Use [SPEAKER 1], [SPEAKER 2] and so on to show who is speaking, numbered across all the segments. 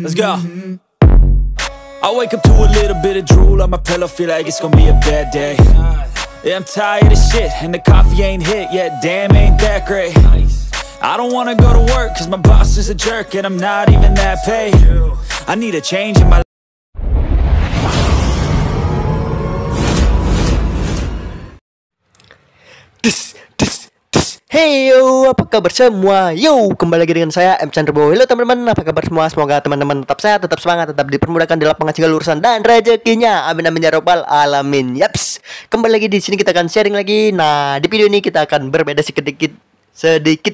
[SPEAKER 1] Let's go. I wake up to a little bit of drool on my pillow, feel like it's gonna be a bad day. Yeah, I'm tired of shit, and the coffee ain't hit yet, damn, ain't that great. I don't wanna go to work, cause my boss is a jerk, and I'm not even that paid. I need a change in my
[SPEAKER 2] Hey yo, apa kabar semua? Yo, kembali lagi dengan saya M Chandra Boy. Halo teman-teman, apa kabar semua? Semoga teman-teman tetap sehat, tetap semangat, tetap dipermudahkan di lapangan segala urusan dan rezekinya. Amin amin ya robbal alamin. Yaps. Kembali lagi di sini kita akan sharing lagi. Nah, di video ini kita akan berbeda sedikit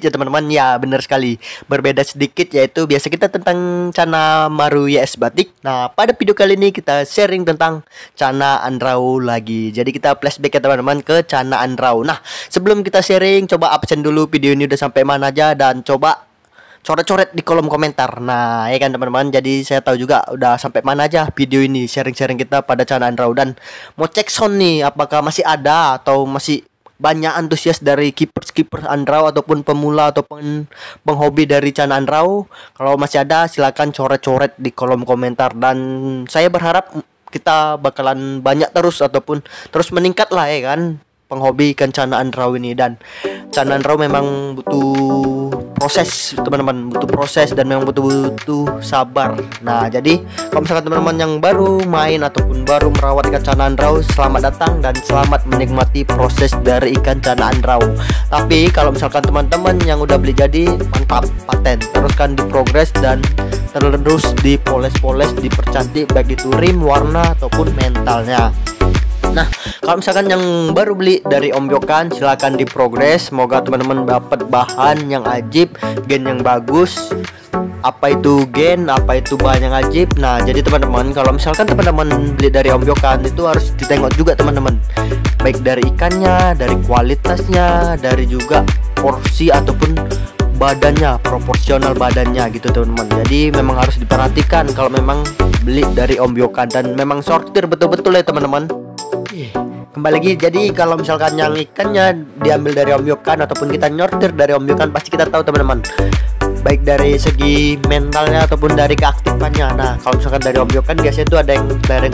[SPEAKER 2] ya teman-teman. Ya benar sekali, berbeda sedikit, yaitu biasa kita tentang Cana Maru YS Batik. Nah pada video kali ini kita sharing tentang Cana Andrau lagi. Jadi kita flashback ya teman-teman ke Cana Andrau. Nah sebelum kita sharing, coba absen dulu video ini udah sampai mana aja, dan coba coret-coret di kolom komentar. Nah ya kan teman-teman, jadi saya tahu juga udah sampai mana aja video ini, sharing-sharing kita pada Cana Andrau. Dan mau cek sound nih, apakah masih ada atau masih banyak antusias dari keepers Andrau ataupun pemula ataupun penghobi dari Cana Andrau. Kalau masih ada silakan coret-coret di kolom komentar, dan saya berharap kita bakalan banyak terus ataupun terus meningkat lah ya kan penghobi ikan Cana Andrau ini. Dan Cana Andrau memang butuh proses teman-teman, butuh proses dan memang butuh sabar. Nah jadi kalau misalkan teman-teman yang baru main ataupun baru merawat ikan Cana Andrau, selamat datang dan selamat menikmati proses dari ikan Cana Andrau. Tapi kalau misalkan teman-teman yang udah beli jadi, mantap, paten, teruskan di progres dan terus dipoles-poles, dipercantik baik itu rim, warna ataupun mentalnya. Nah kalau misalkan yang baru beli dari Om Yokan, silahkan diprogres. Semoga teman-teman dapat bahan yang ajib, gen yang bagus. Apa itu gen, apa itu bahan yang ajib. Nah jadi teman-teman, kalau misalkan teman-teman beli dari Om Yokan, itu harus ditengok juga teman-teman, baik dari ikannya, dari kualitasnya, dari juga porsi ataupun badannya, proporsional badannya gitu teman-teman. Jadi memang harus diperhatikan kalau memang beli dari Om Yokan, dan memang sortir betul-betul ya teman-teman. Kembali lagi, jadi kalau misalkan yang ikannya diambil dari Om Yokan ataupun kita nyortir dari Om Yokan, pasti kita tahu teman-teman, baik dari segi mentalnya ataupun dari keaktifannya. Nah kalau misalkan dari Om Yokan biasanya itu ada yang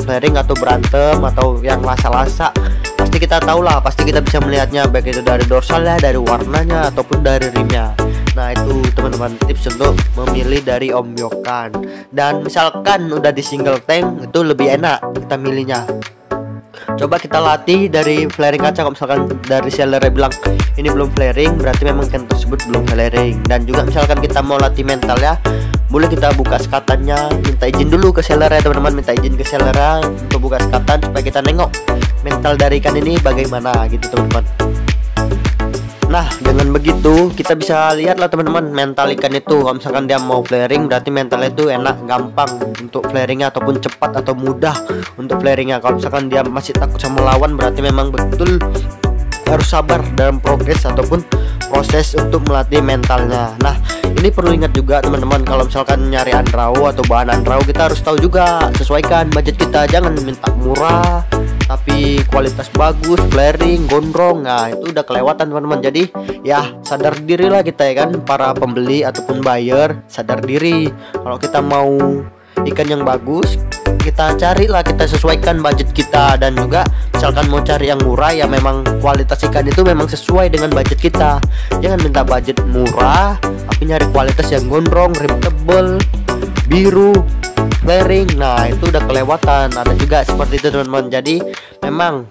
[SPEAKER 2] flaring atau berantem atau yang lasa-lasa, pasti kita tahu lah, pasti kita bisa melihatnya baik itu dari dorsalnya, dari warnanya ataupun dari rimnya. Nah itu teman-teman tips untuk memilih dari Om Yokan. Dan misalkan udah di single tank, itu lebih enak kita milihnya. Coba kita latih dari flaring kaca. Kalau misalkan dari sellernya bilang ini belum flaring, berarti memang ikan tersebut belum flaring. Dan juga misalkan kita mau latih mental ya, boleh kita buka sekatannya, minta izin dulu ke sellernya teman-teman, minta izin ke sellernya untuk buka sekatan supaya kita nengok mental dari ikan ini bagaimana gitu teman-teman. Nah dengan begitu kita bisa lihat lah teman-teman mental ikan itu. Kalau misalkan dia mau flaring, berarti mentalnya itu enak, gampang untuk flaringnya ataupun cepat atau mudah untuk flaringnya. Kalau misalkan dia masih takut sama lawan, berarti memang betul harus sabar dalam progres ataupun proses untuk melatih mentalnya. Nah ini perlu ingat juga teman-teman, kalau misalkan nyari Andrau atau bahan Andrau, kita harus tahu juga sesuaikan budget kita. Jangan minta murah tapi kualitas bagus, flaring, gondrong. Nah itu udah kelewatan teman-teman. Jadi ya sadar diri lah kita ya kan, para pembeli ataupun buyer, sadar diri. Kalau kita mau ikan yang bagus, kita carilah, kita sesuaikan budget kita. Dan juga misalkan mau cari yang murah, ya memang kualitas ikan itu memang sesuai dengan budget kita. Jangan minta budget murah tapi nyari kualitas yang gondrong, rim tebel, biru, flaring. Nah itu udah kelewatan. Ada juga seperti itu teman-teman. Jadi memang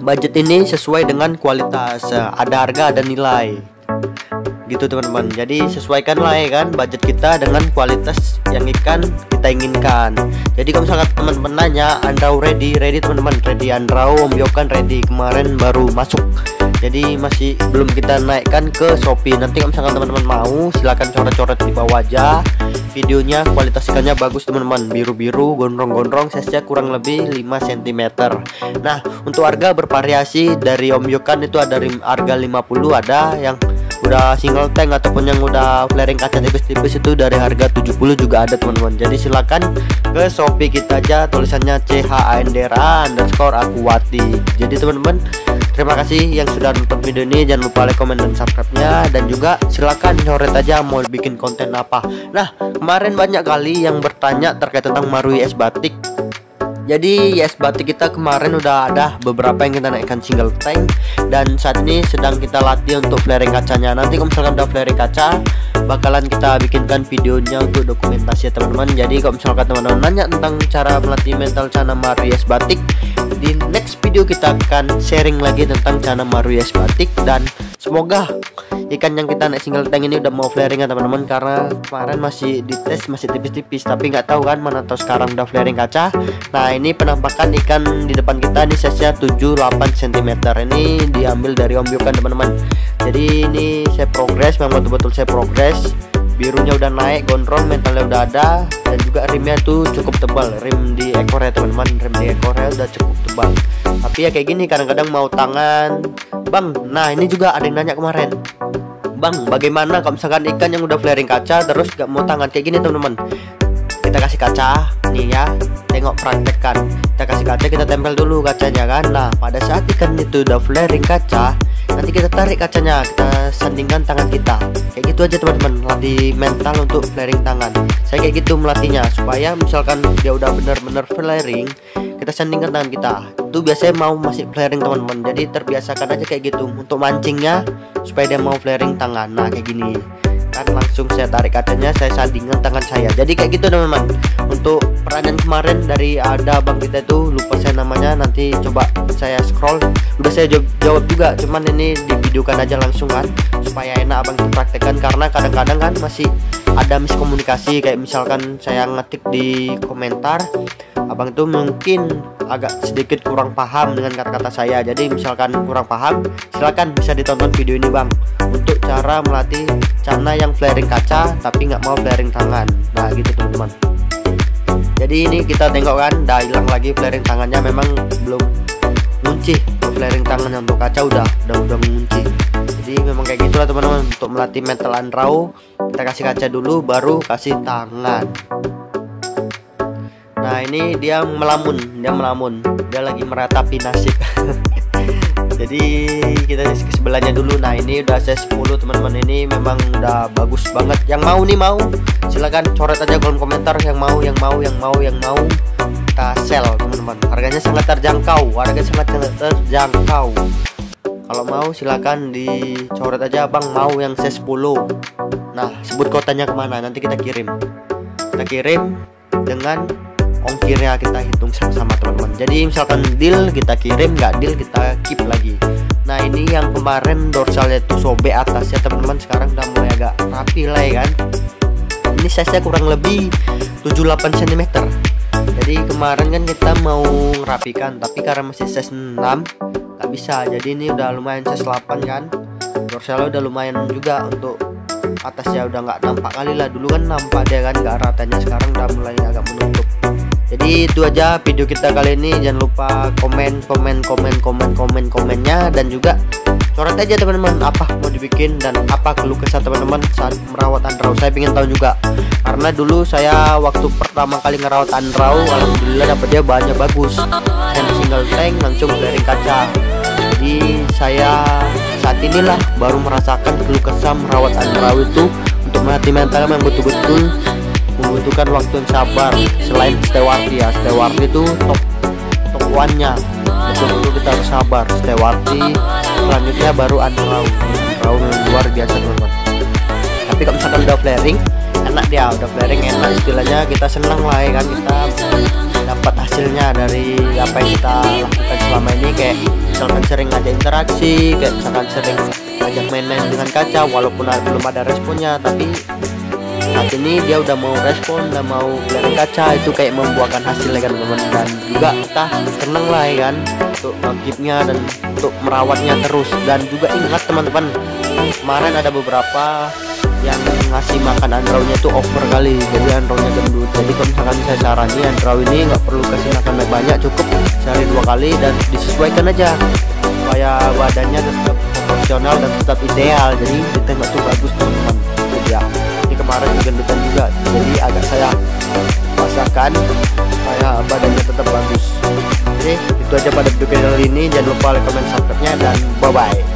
[SPEAKER 2] budget ini sesuai dengan kualitas, ada harga ada nilai gitu teman-teman. Jadi sesuaikanlah ya kan budget kita dengan kualitas yang ikan kita inginkan. Jadi kalau misalkan teman-teman nanya Andrau ready teman-teman, ready Andrau, Om Yokan ready, kemarin baru masuk. Jadi masih belum kita naikkan ke Shopee. Nanti kalau misalkan teman-teman mau, silahkan coret-coret di bawah aja videonya. Kualitas ikannya bagus teman-teman, biru-biru, gondrong-gondrong, size-nya kurang lebih 5 cm. Nah untuk harga bervariasi. Dari Om Yokan itu ada harga 50, ada yang udah single tank ataupun yang udah flaring kaca tipis-tipis itu dari harga 70 juga ada teman-teman. Jadi silakan ke Shopee kita aja, tulisannya CHANDRA_Akuati. Jadi teman-teman, terima kasih yang sudah nonton video ini. Jangan lupa like, komen, dan subscribe-nya. Dan juga silakan coret aja mau bikin konten apa. Nah, kemarin banyak kali yang bertanya terkait tentang Marui es batik. Jadi es batik kita kemarin udah ada beberapa yang kita naikkan single tank, dan saat ini sedang kita latih untuk flaring kacanya. Nanti kalau misalkan udah flaring kaca, bakalan kita bikinkan videonya untuk dokumentasi ya teman-teman. Jadi kalau misalkan teman-teman nanya tentang cara melatih mental Cana Marui es batik, di next video kita akan sharing lagi tentang Cana Marui es batik. Dan semoga ikan yang kita naik single tank ini udah mau flaring ya teman-teman, karena kemarin masih dites masih tipis-tipis, tapi nggak tahu kan mana tahu sekarang udah flaring kaca. Nah, ini penampakan ikan di depan kita, ini size-nya 7-8 cm. Ini diambil dari Om Biokan teman-teman. Jadi ini saya progres, memang betul-betul saya progres. Birunya udah naik, gondrong, mentalnya udah ada, dan juga rimnya tuh cukup tebal. Rim di ekornya teman-teman, rim di ekornya udah cukup tebal. Tapi ya kayak gini, kadang-kadang mau tangan, Bang. Nah, ini juga ada yang nanya kemarin, Bang, bagaimana kalau misalkan ikan yang udah flaring kaca terus gak mau tangan kayak gini teman-teman? Kita kasih kaca nih ya, tengok praktekkan. Kita kasih kaca, kita tempel dulu kacanya kan. Nah, pada saat ikan itu udah flaring kaca, nanti kita tarik kacanya, kita sandingkan tangan kita. Kayak gitu aja teman-teman, latih mental untuk flaring tangan. Saya kayak gitu melatihnya, supaya misalkan dia udah benar-benar flaring, kita sandingkan tangan kita. Itu biasanya mau masih flaring teman-teman. Jadi terbiasakan aja kayak gitu untuk mancingnya, supaya dia mau flaring tangan. Nah, kayak gini kan, langsung saya tarik kacanya, saya sandingkan tangan saya. Jadi kayak gitu teman-teman. Untuk pertanyaan kemarin dari ada abang kita itu, lupa saya namanya, nanti coba saya scroll. Udah saya jawab juga, cuman ini divideokan aja langsung kan, supaya enak abang itu praktekkan. Karena kadang-kadang kan masih ada miskomunikasi, kayak misalkan saya ngetik di komentar, abang itu mungkin agak sedikit kurang paham dengan kata-kata saya. Jadi misalkan kurang paham, silakan bisa ditonton video ini bang, untuk cara melatih Cana yang flaring kaca tapi nggak mau flaring tangan. Nah gitu teman-teman. Jadi ini kita tengok kan, udah hilang lagi flaring tangannya, memang belum ngunci. Flaring tangannya untuk kaca udah mengunci. Jadi memang kayak gitulah teman-teman. Untuk melatih mental andrau, kita kasih kaca dulu, baru kasih tangan. Nah ini dia melamun, dia lagi meratapi nasib. Jadi kita ke sebelahnya dulu. Nah ini udah saya 10 teman-teman, ini memang udah bagus banget. Yang mau nih, mau silakan coret aja kolom komentar, yang mau kita sell teman-teman. Harganya sangat terjangkau, Kalau mau silakan dicoret aja bang, mau yang saya 10. Nah sebut kotanya kemana, nanti kita kirim dengan ongkirnya kita hitung sama-sama teman-teman. Jadi misalkan deal kita kirim, nggak deal kita keep lagi. Nah ini yang kemarin dorsalnya itu sobek atas ya teman-teman, sekarang udah mulai agak rapi lah ya kan. Ini size-nya kurang lebih 7-8 cm. Jadi kemarin kan kita mau ngerapikan, tapi karena masih size 6 nggak bisa. Jadi ini udah lumayan size 8 kan, dorsalnya udah lumayan juga. Untuk atasnya udah nggak nampak kali lah, dulu kan nampak dia kan nggak ratanya, sekarang udah mulai agak menutup. Jadi itu aja video kita kali ini. Jangan lupa komennya, dan juga coret aja teman-teman apa mau dibikin dan apa keluh kesah teman-teman saat merawat andrau. Saya ingin tahu juga, karena dulu saya waktu pertama kali ngerawat andrau, alhamdulillah dapat dia banyak bagus. Saya single tank langsung flaring kaca. Jadi saya saat inilah baru merasakan keluh kesah merawat andrau itu. Untuk melatih mental yang betul-betul membutuhkan waktu yang sabar. Selain Stewarti ya, Stewarti itu top one-nya, betul-betul kita harus sabar. Stewarti, selanjutnya baru andrau luar biasa teman-teman. Tapi kalau misalkan udah flaring, enak dia, udah flaring enak istilahnya, kita senang lah ya kan, kita dapat hasilnya dari apa yang kita lakukan selama ini. Kayak misalkan sering ngajak interaksi, kayak misalkan sering ngajak main-main dengan kaca, walaupun belum ada responnya, tapi saat ini dia udah mau respon, udah mau flaring kaca. Itu kayak membuahkan hasil ya kan teman-teman. Dan juga kita seneng lah ya kan, untuk mengkeepnya dan untuk merawatnya terus. Dan juga ingat teman-teman, kemarin ada beberapa yang ngasih makan andraunya itu over kali, jadi andraunya gendut. Jadi kalau misalkan saya sarani, andrau ini nggak perlu kasih makan banyak, cukup sehari 2 kali dan disesuaikan aja supaya badannya tetap proporsional dan tetap ideal. Jadi ditembak tuh bagus teman-teman. Ya, ini kemarin gendutan juga, jadi agak saya pasangkan supaya badannya tetap bagus. Oke, itu aja pada video kali ini. Jangan lupa like, comment, subscribe-nya, dan bye bye.